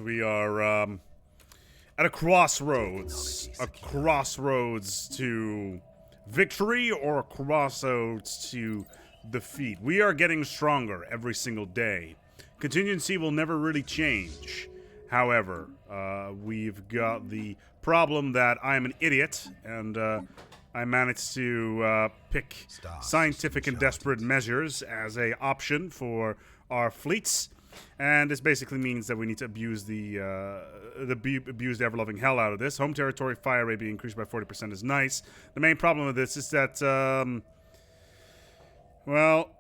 So we are at a crossroads. A crossroads to victory or a crossroads to defeat. We are getting stronger every single day. Contingency will never really change. However, we've got the problem that I'm an idiot, and I managed to pick scientific and desperate measures as a option for our fleets. And this basically means that we need to abuse abuse the ever-loving hell out of this. Home territory fire rate being increased by 40% is nice. The main problem with this is that, well,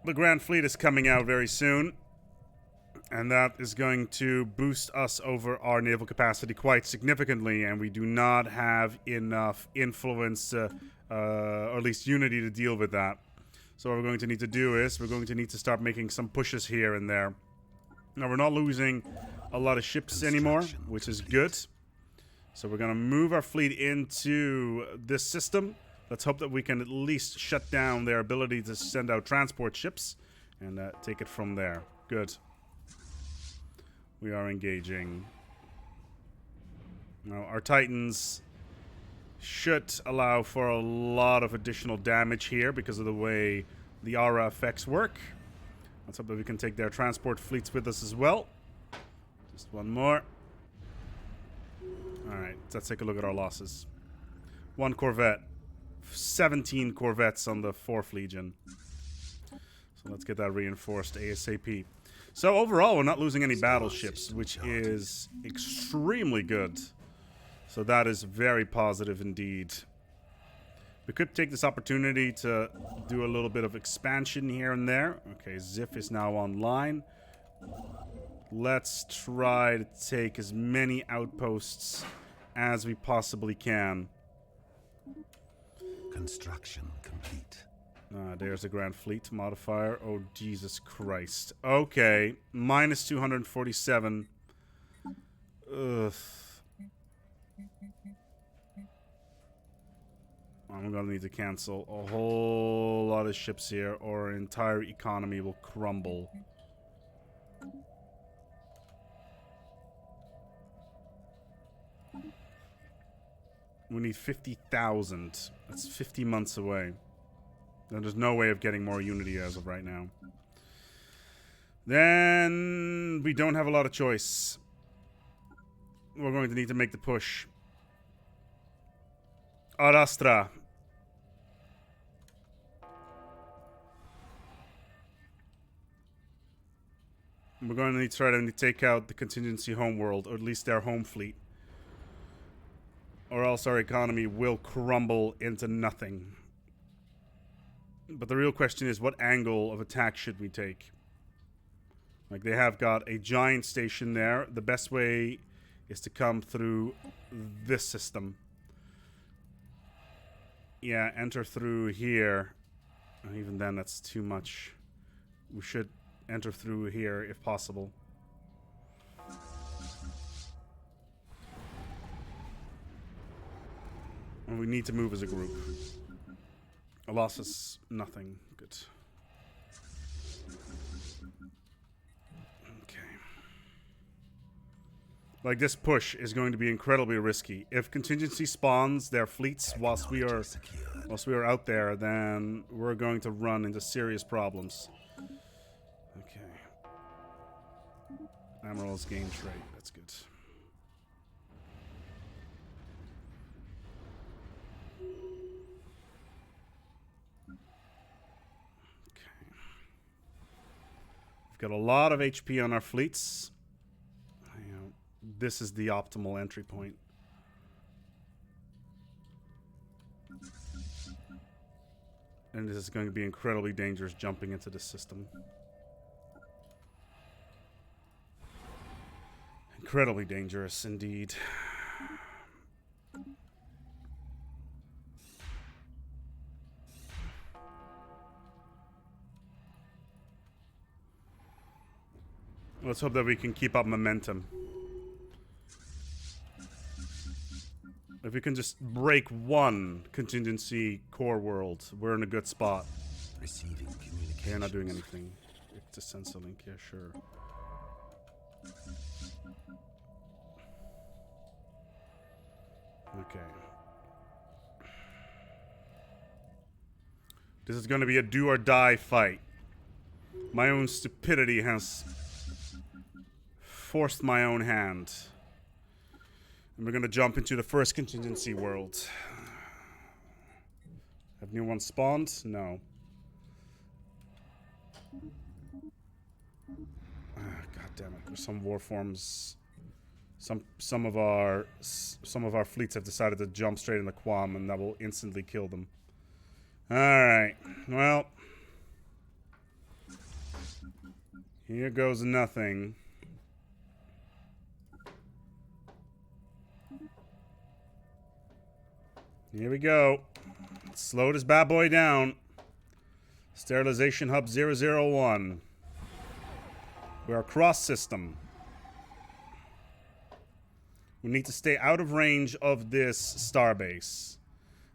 the Grand Fleet is coming out very soon. And that is going to boost us over our naval capacity quite significantly. And we do not have enough influence, or at least unity, to deal with that. So what we're going to need to do is we're going to need to start making some pushes here and there. Now, we're not losing a lot of ships anymore, which is good. So we're going to move our fleet into this system. Let's hope that we can at least shut down their ability to send out transport ships and take it from there. Good. We are engaging. Now, our Titans should allow for a lot of additional damage here because of the way the aura effects work. Let's hope that we can take their transport fleets with us as well. Just one more. Alright, let's take a look at our losses. 1 Corvette. 17 Corvettes on the 4th Legion. So let's get that reinforced ASAP. So overall, we're not losing any battleships, which is extremely good. So that is very positive indeed. We could take this opportunity to do a little bit of expansion here and there. Okay, Zif is now online. Let's try to take as many outposts as we possibly can. Construction complete. There's a Grand Fleet modifier. Oh, Jesus Christ. Okay. Minus 247. Ugh. I'm gonna need to cancel a whole lot of ships here, or our entire economy will crumble. We need 50,000. That's 50 months away. And there's no way of getting more unity as of right now. Then we don't have a lot of choice. We're going to need to make the push. Arastra. We're going to need to try to take out the contingency homeworld, or at least their home fleet. Or else our economy will crumble into nothing. But the real question is, what angle of attack should we take? Like, they have got a giant station there. The best way is to come through this system. Yeah, enter through here. Even then, that's too much. We should enter through here if possible. And we need to move as a group. A loss is nothing. Good. Okay. Like, this push is going to be incredibly risky. If contingency spawns their fleets whilst we are out there, then we're going to run into serious problems. Okay. Admiral's gain trade. That's good. We've got a lot of HP on our fleets. You know, this is the optimal entry point. And this is going to be incredibly dangerous jumping into this system. Incredibly dangerous indeed. Let's hope that we can keep up momentum. If we can just break one contingency core world, we're in a good spot. Receiving communication. They're not doing anything. Just send a link, yeah, sure. Okay. This is going to be a do or die fight. My own stupidity has forced my own hand. And we're going to jump into the first contingency world. Have new ones spawned? No. God damn it. There's some war forms. Some of our fleets have decided to jump straight in the Quam, and that will instantly kill them. Alright. Well. Here goes nothing. Here we go. Let's slow this bad boy down. Sterilization Hub 001. We are cross-system. We need to stay out of range of this starbase.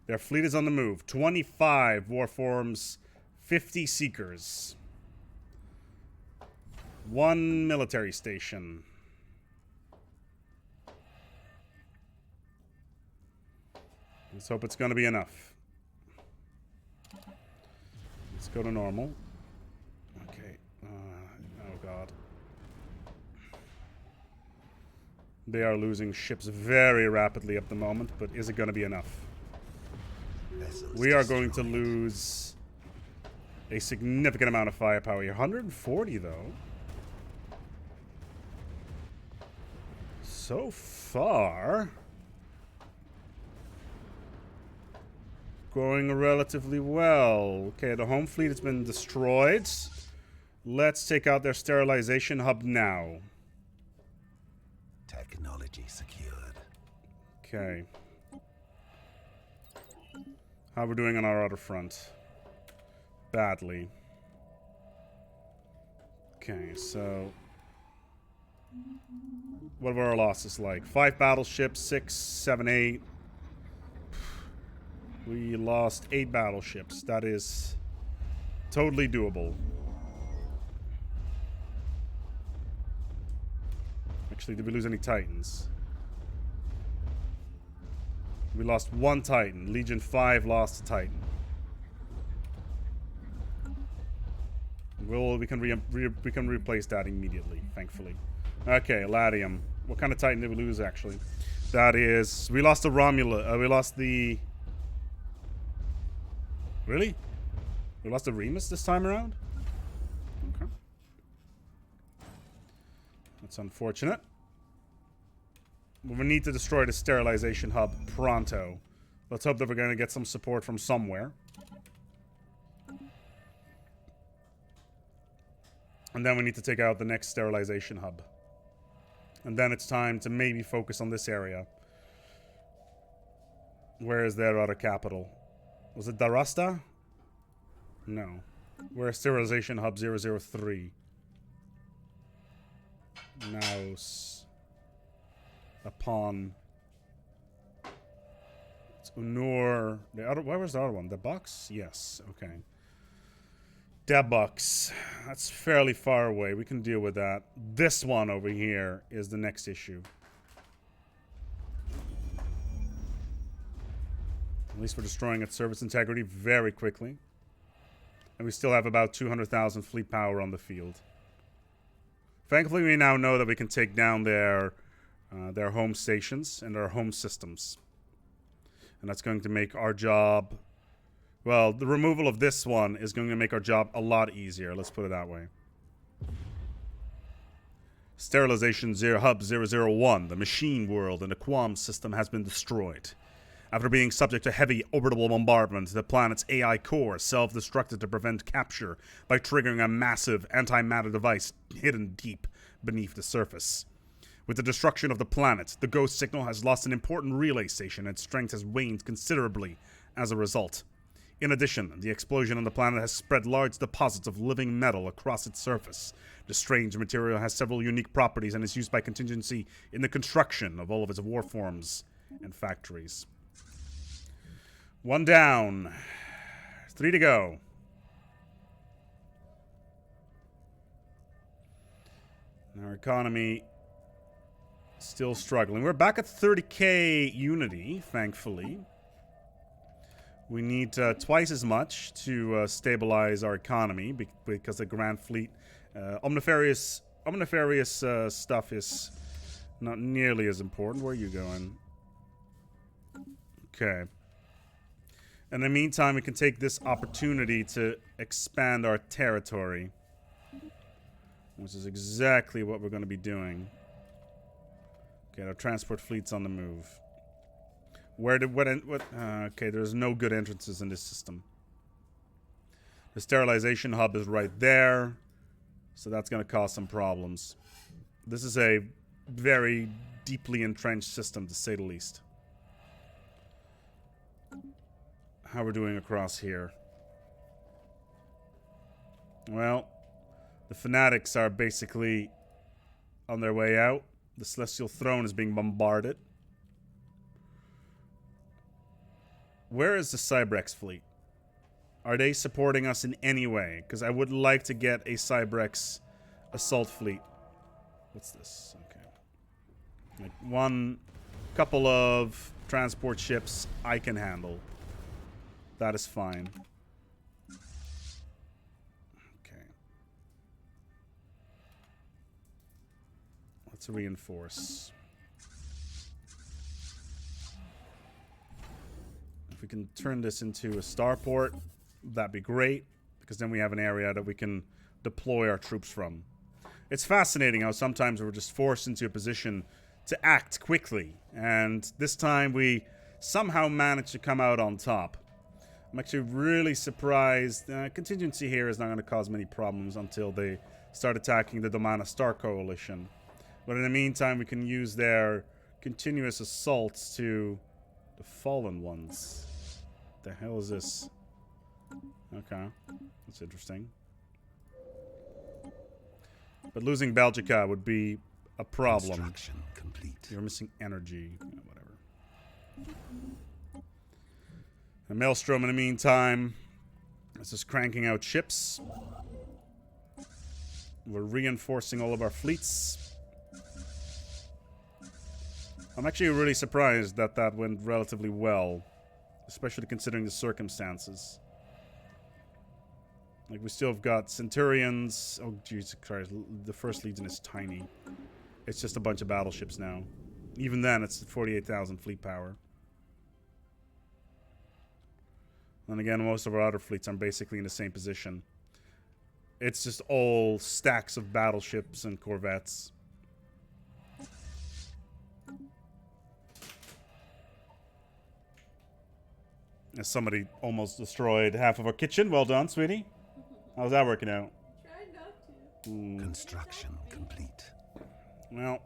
Their fleet is on the move. 25 warforms, 50 seekers. 1 military station. Let's hope it's going to be enough. Let's go to normal. Okay. Oh, God. They are losing ships very rapidly at the moment, but is it going to be enough? We are going to lose a significant amount of firepower here. 140, though. So far, going relatively well. Okay, the home fleet has been destroyed. Let's take out their sterilization hub now. Technology secured. Okay. How are we doing on our other front? Badly. Okay, so what were our losses like? 5 battleships, 6, 7, 8. We lost 8 battleships. That is totally doable. Actually, did we lose any Titans? We lost 1 Titan. Legion 5 lost a Titan. We can replace that immediately, thankfully. Okay, Latium. What kind of Titan did we lose, actually? That is... We lost the Romulus. We lost the... Really? We lost the Remus this time around? Okay. That's unfortunate. We need to destroy the sterilization hub pronto. Let's hope that we're going to get some support from somewhere. And then we need to take out the next sterilization hub. And then it's time to maybe focus on this area. Where is their other capital? Was it Darasta? No. Where's sterilization hub 003? Naos. Upon. It's Unur. The other, where was the other one? The Bucks? Yes. Okay. Debucks. That's fairly far away. We can deal with that. This one over here is the next issue. At least we're destroying its service integrity very quickly. And we still have about 200,000 fleet power on the field. Thankfully, we now know that we can take down their home stations and their home systems. And that's going to make our job... Well, the removal of this one is going to make our job a lot easier. Let's put it that way. Sterilization Hub 001, the machine world in the Quam system, has been destroyed. After being subject to heavy orbital bombardment, the planet's AI core self-destructed to prevent capture by triggering a massive antimatter device hidden deep beneath the surface. With the destruction of the planet, the Ghost signal has lost an important relay station and its strength has waned considerably as a result. In addition, the explosion on the planet has spread large deposits of living metal across its surface. The strange material has several unique properties and is used by contingency in the construction of all of its warforms and factories. 1 down. 3 to go. Our economy Still struggling. We're back at 30k unity, thankfully. We need twice as much to stabilize our economy because the Grand Fleet omnifarious stuff is not nearly as important. Where are you going? Okay. In the meantime, we can take this opportunity to expand our territory, which is exactly what we're going to be doing. Okay, our transport fleet's on the move. Okay, there's no good entrances in this system. The sterilization hub is right there, so that's going to cause some problems. This is a very deeply entrenched system, to say the least. How we're doing across here? Well, the fanatics are basically on their way out. The Celestial Throne is being bombarded. Where is the Cybrex fleet? Are they supporting us in any way? Because I would like to get a Cybrex assault fleet. What's this? Okay. Like one couple of transport ships I can handle. That is fine. Okay. Let's reinforce. If we can turn this into a starport, that'd be great, because then we have an area that we can deploy our troops from. It's fascinating how sometimes we're just forced into a position to act quickly, and this time we somehow managed to come out on top. I'm actually really surprised. Contingency here is not going to cause many problems until they start attacking the Domana Star Coalition. But in the meantime, we can use their continuous assaults to the fallen ones. The hell is this? Okay, that's interesting. But losing Belgica would be a problem. Construction complete. You're missing energy. Yeah, whatever. And Maelstrom, in the meantime, is just cranking out ships. We're reinforcing all of our fleets. I'm actually really surprised that that went relatively well, especially considering the circumstances. Like, we still have got Centurions. Oh, Jesus Christ. The First Legion is tiny. It's just a bunch of battleships now. Even then, it's 48,000 fleet power. And again, most of our other fleets are basically in the same position. It's just all stacks of battleships and corvettes. And somebody almost destroyed half of our kitchen. Well done, sweetie. How's that working out? Try not to. Construction complete. Well,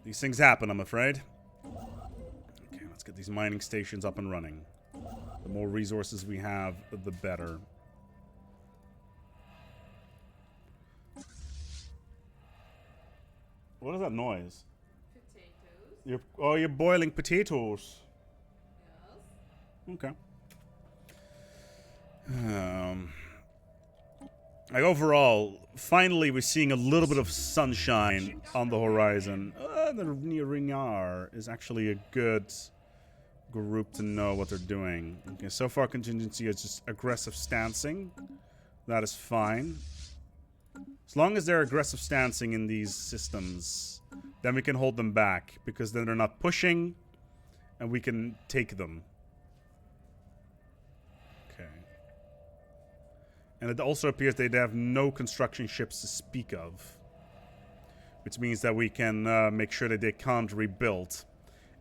these things happen, I'm afraid. Okay, let's get these mining stations up and running. The more resources we have, the better. What is that noise? Potatoes. You're boiling potatoes. Yes. Okay. Like, overall, finally we're seeing a little bit of sunshine on the horizon. The Ringar is actually a good group to know what they're doing. Okay, so far contingency is just aggressive stancing. That is fine. As long as they're aggressive stancing in these systems, then we can hold them back, because then they're not pushing, and we can take them. Okay. And it also appears they have no construction ships to speak of, which means that we can make sure that they can't rebuild,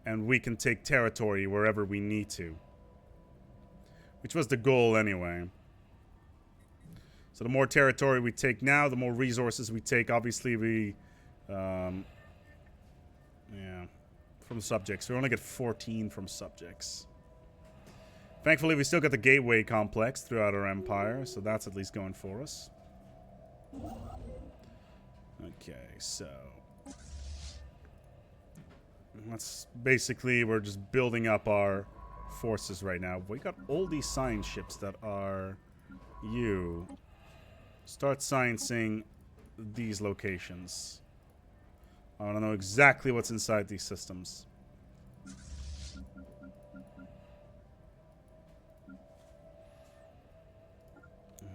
and we can take territory wherever we need to, which was the goal anyway. So the more territory we take now, the more resources we take. Obviously, we, yeah, from subjects. We only get 14 from subjects. Thankfully, we still get the gateway complex throughout our empire, so that's at least going for us. Okay, so that's basically, we're just building up our forces right now. We got all these science ships that are you. Start sciencing these locations. I want to know exactly what's inside these systems.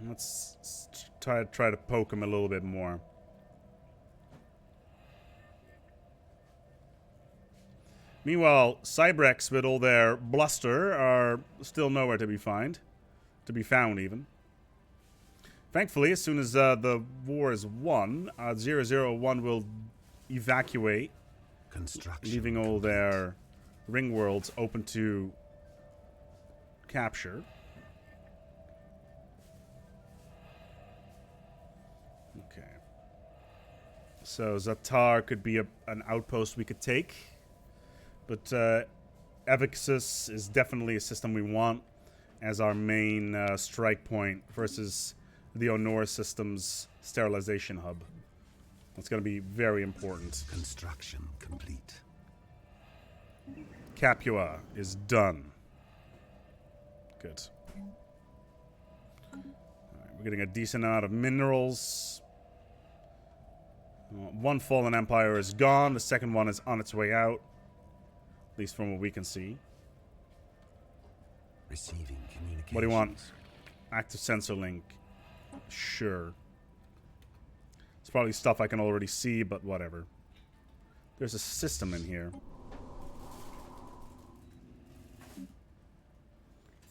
Let's try to poke him a little bit more. Meanwhile, Cybrex with all their bluster are still nowhere to be found even. Thankfully, as soon as the war is won, 001 will evacuate, leaving all their ring worlds open to capture. Okay. So Zatar could be an outpost we could take. But Evixus is definitely a system we want as our main strike point versus the Honor system's sterilization hub. That's going to be very important. Construction complete. Capua is done. Good. All right, we're getting a decent amount of minerals. One fallen empire is gone. The second one is on its way out. At least from what we can see. Receiving communications. What do you want? Active sensor link. Sure. It's probably stuff I can already see, but whatever. There's a system in here.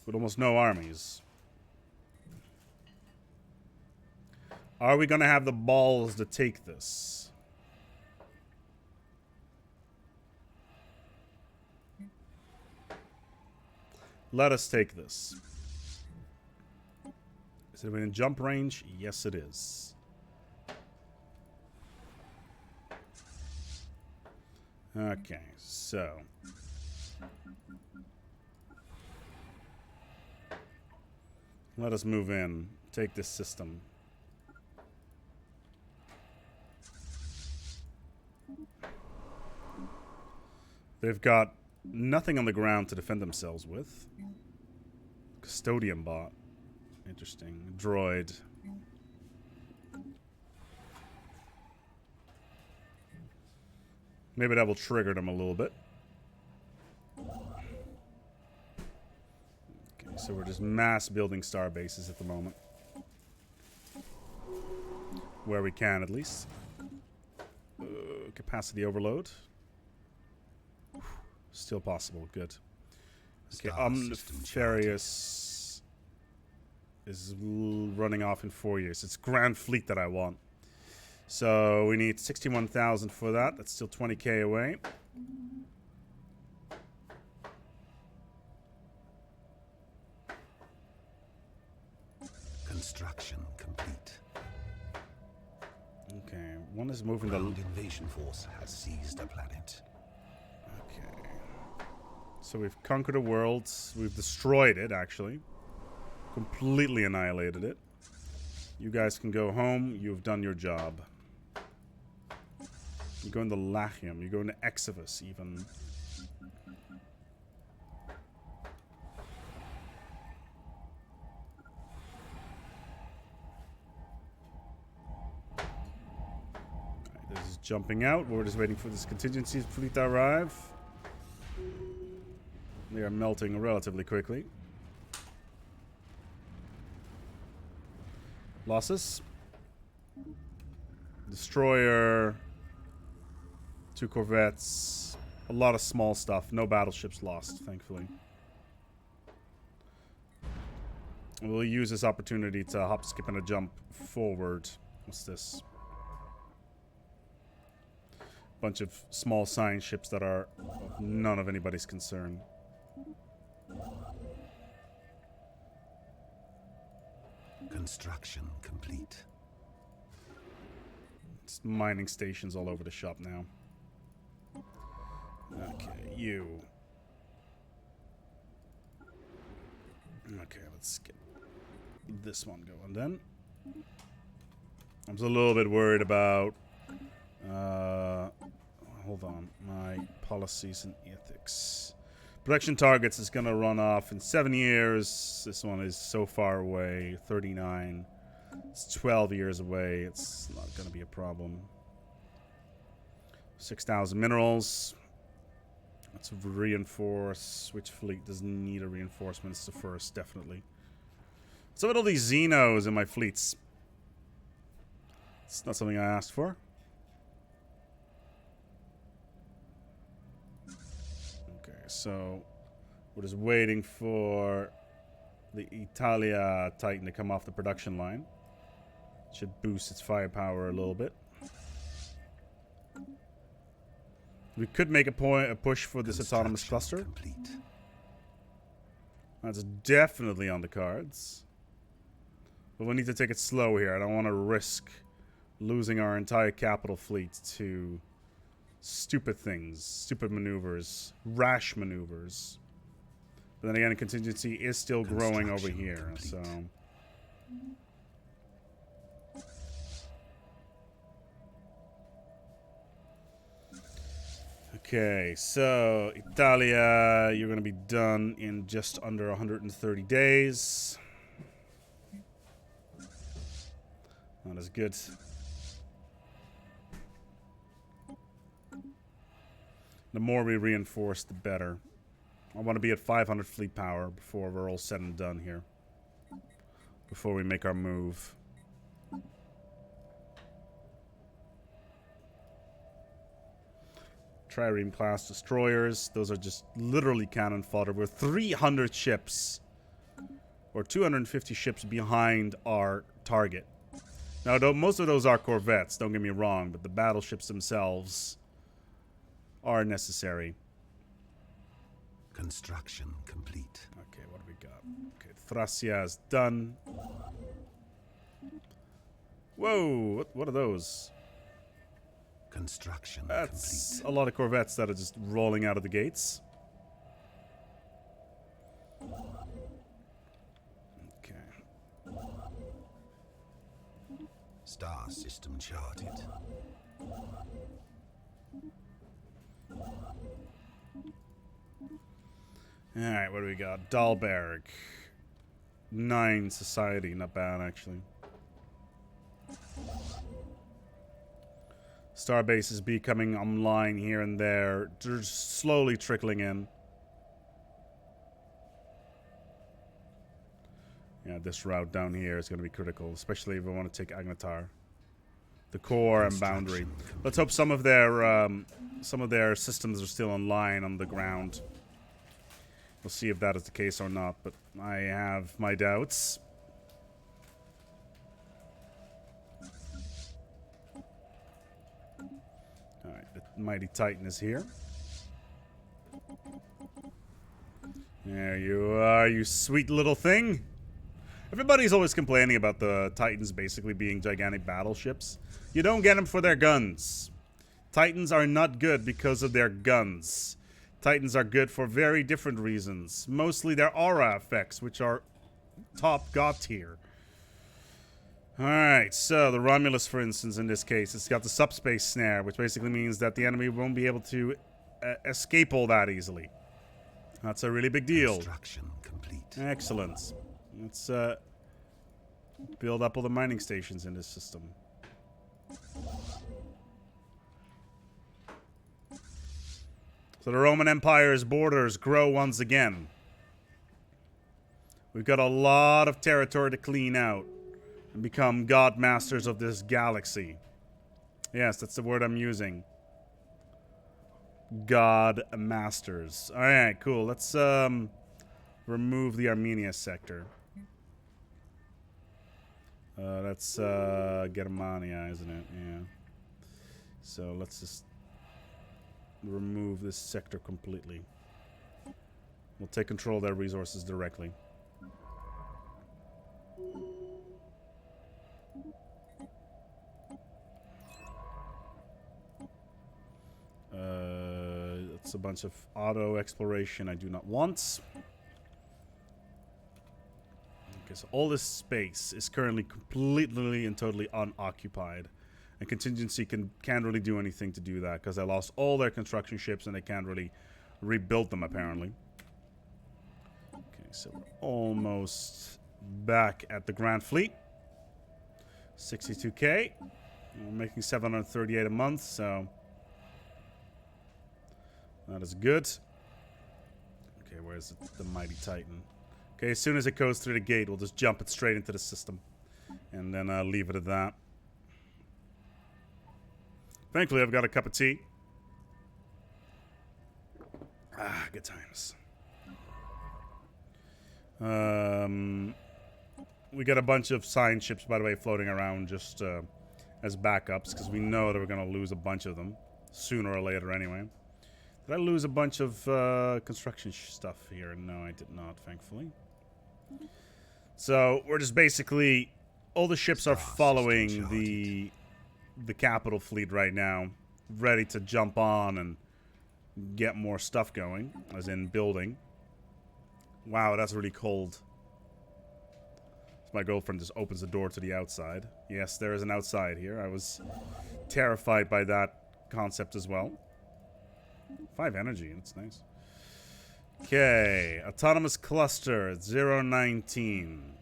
With almost no armies. Are we gonna have the balls to take this? Let us take this. Is it within jump range? Yes, it is. Okay, so. Let us move in. Take this system. They've got nothing on the ground to defend themselves with. Custodian bot. Interesting. Droid. Maybe that will trigger them a little bit. Okay, so we're just mass building star bases at the moment. Where we can, at least. Capacity overload. Still possible. Good. Okay, Nefarious is running off in 4 years. It's Grand Fleet that I want. So we need 61,000 for that. That's still 20k away. Construction complete. Okay, one is moving Ground invasion force has seized a planet. Okay. So we've conquered a world. We've destroyed it, actually. Completely annihilated it. You guys can go home. You've done your job. You go into Lachium. You go into Exivus, even. Right, this is jumping out. We're just waiting for this contingency fleet to arrive. They are melting relatively quickly. Losses. Destroyer. 2 corvettes. A lot of small stuff. No battleships lost, thankfully. We'll use this opportunity to hop, skip, and a jump forward. What's this? Bunch of small science ships that are of none of anybody's concern. Construction complete. It's mining stations all over the shop now. Okay, you. Okay, let's get this one going then. I was a little bit worried about hold on, my policies and ethics. Production targets is going to run off in 7 years. This one is so far away, 39. It's 12 years away. It's not going to be a problem. 6,000 minerals. Let's reinforce. Which fleet doesn't need a reinforcement? It's the first, definitely. What's up with all these Xenos in my fleets? It's not something I asked for. Okay, so we're just waiting for the Italia Titan to come off the production line. Should boost its firepower a little bit. We could make a push for this autonomous cluster. Complete. That's definitely on the cards. But we need to take it slow here. I don't want to risk losing our entire capital fleet to stupid things, stupid maneuvers, rash maneuvers. But then again, the contingency is still growing over here, so... Okay, so Italia, you're going to be done in just under 130 days. Not as good. The more we reinforce, the better. I want to be at 500 fleet power before we're all said and done here. Before we make our move. Trireme class destroyers. Those are just literally cannon fodder. We're 300 ships. Or 250 ships behind our target. Now, though most of those are corvettes, don't get me wrong, but the battleships themselves are necessary. Construction complete. Okay, what do we got? Okay, Thracia is done. Whoa, what are those? Construction That's complete. a lot of corvettes that are just rolling out of the gates. Okay. Star system charted. Alright, what do we got? Dahlberg. 9 society, not bad actually. Star bases be coming online here and there. They're slowly trickling in. Yeah, this route down here is going to be critical, especially if we want to take Agnatar. The core and boundary. Let's hope some of their systems are still online on the ground. We'll see if that is the case or not, but I have my doubts. Alright, the mighty Titan is here. There you are, you sweet little thing. Everybody's always complaining about the Titans basically being gigantic battleships. You don't get them for their guns. Titans are not good because of their guns. Titans are good for very different reasons. Mostly their aura effects, which are top god tier. Alright, so the Romulus, for instance, in this case, it's got the subspace snare, which basically means that the enemy won't be able to escape all that easily. That's a really big deal. Construction complete. Excellent. Let's build up all the mining stations in this system. So the Roman Empire's borders grow once again. We've got a lot of territory to clean out and become god masters of this galaxy. Yes, that's the word I'm using. God masters. Alright, cool. Let's remove the Armenia sector. That's Germania, isn't it? Yeah. So let's just remove this sector completely. We'll take control of their resources directly. It's a bunch of auto exploration I do not want. Okay, so all this space is currently completely and totally unoccupied. And contingency can't really do anything to do that because I lost all their construction ships and they can't really rebuild them apparently. Okay, so we're almost back at the Grand Fleet. 62k. We're making 738 a month, so That is good. Okay, where's the mighty Titan? Okay, as soon as it goes through the gate, we'll just jump it straight into the system. And then leave it at that. Thankfully, I've got a cup of tea. Ah, good times. We got a bunch of science ships, by the way, floating around just as backups, because we know that we're going to lose a bunch of them sooner or later anyway. Did I lose a bunch of construction stuff here? No, I did not, thankfully. So we're just basically... all the ships are following the capital fleet right now, ready to jump on and get more stuff going, as in building. Wow, that's really cold. My girlfriend just opens the door to the outside. Yes, there is an outside here. I was terrified by that concept as well. 5 energy, that's nice. Okay, autonomous cluster 019.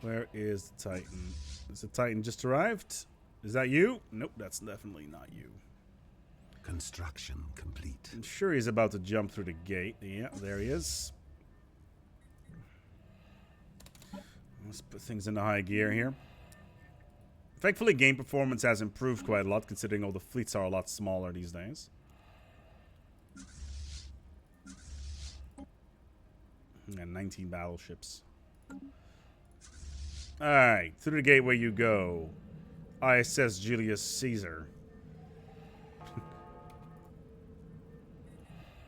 Where is the Titan? Is the Titan just arrived? Is that you? Nope, that's definitely not you. Construction complete. I'm sure he's about to jump through the gate. Yeah, there he is. Let's put things into high gear here. Thankfully, game performance has improved quite a lot, considering all the fleets are a lot smaller these days. And 19 battleships. Alright, through the gateway you go. ISS Julius Caesar.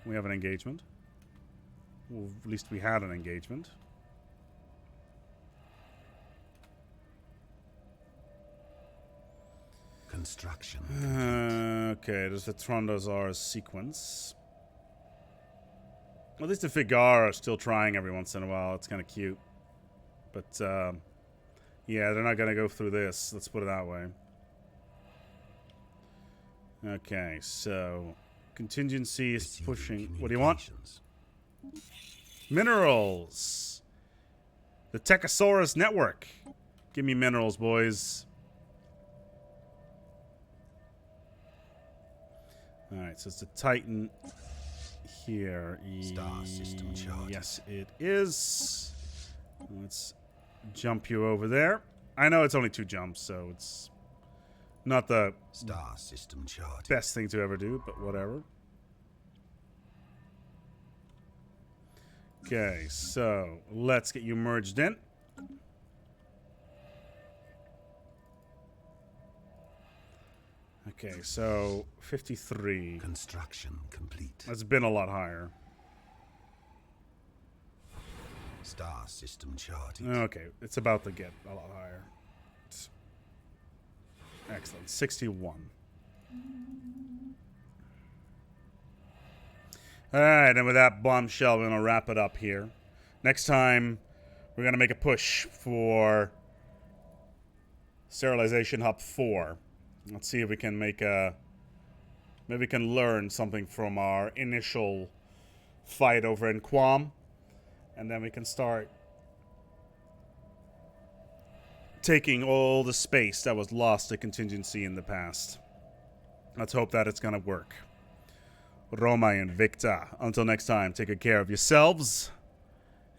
We have an engagement. Well, at least we had an engagement. Construction. Okay, there's the Trondazar sequence. At least the Figar are still trying every once in a while. It's kind of cute. But, yeah, they're not going to go through this. Let's put it that way. Okay, so... contingency is pushing... what do you want? Minerals! The Techosaurus network. Give me minerals, boys. Alright, so it's the Titan here. Star system chart. Yes, it is. Let's jump you over there. I know it's only 2 jumps, so it's not the Star system chart. best thing to ever do, but whatever. Okay, so let's get you merged in. Okay, so 53. Construction complete. That's been a lot higher. Star system charted. Okay, it's about to get a lot higher. Excellent. 61. Alright, and with that bombshell, we're going to wrap it up here. Next time, we're going to make a push for Sterilization Hub 4. Let's see if we can make a... maybe we can learn something from our initial fight over in Quam. And then we can start taking all the space that was lost to contingency in the past. Let's hope that it's going to work. Roma and Victa. Until next time, take good care of yourselves.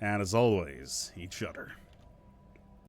And as always, each other.